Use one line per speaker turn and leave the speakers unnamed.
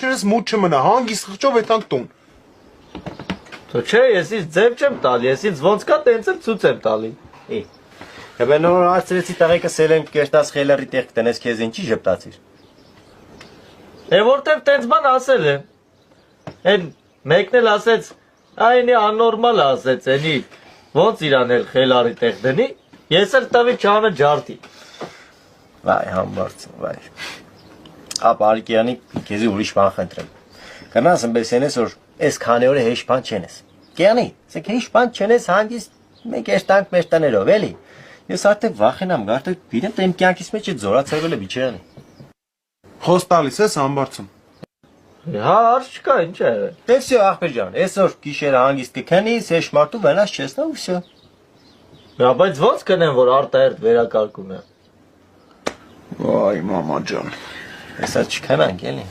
վերջերս մութ չմնա, հանգիստ խղճով եթանք տուն։
Դու չէ, ես ինձ ձև չեմ տալի, ես ինձ ոնց կա տենց էլ ցույց եմ տալի։
Հəbən նոր արծրեցի տղեկը սելեմ կերտած խելերի տեղ կտնես քեզ ինչի ժպտացիր։
Որտեվ տենց բան ասել է։ Այն մեկն էլ ասեց, այնի աննորմալ ասեց, այնի ոնց իրան էլ խելարի տեղ դնի, ես էլ տվի չանը ջարդի։
Վայ, համբարձ, վայ։ Ապա Ալկյանի քեզի ուրիշ բան խնդրեմ։ Կնաս ըմբեսենես որ այս քանի օրը հեշ բան չենես։ Կյանի, սեք հեշ բան չենես հանգիստ մեկ էշտանք մեր տներով, էլի։ Ես արդեն վախենամ, գարտը գիտեմ իմ կյանքից մեջ այդ զորացրվել է biչերանի։
Խոս տալիս ես ամբարձում։
Հա, արժ չկա, ինչ է։
Դե վсё, ախպեր ջան, այսօր գիշերը հանգիստ կքնիս, հեշ մարդու վնաս չես տա ու վсё։
Հա, բայց ոնց կնեմ, որ արտահերթ վերակարգում է։
Վայ, մամա ջան։
Այսա չքնանք, էլի։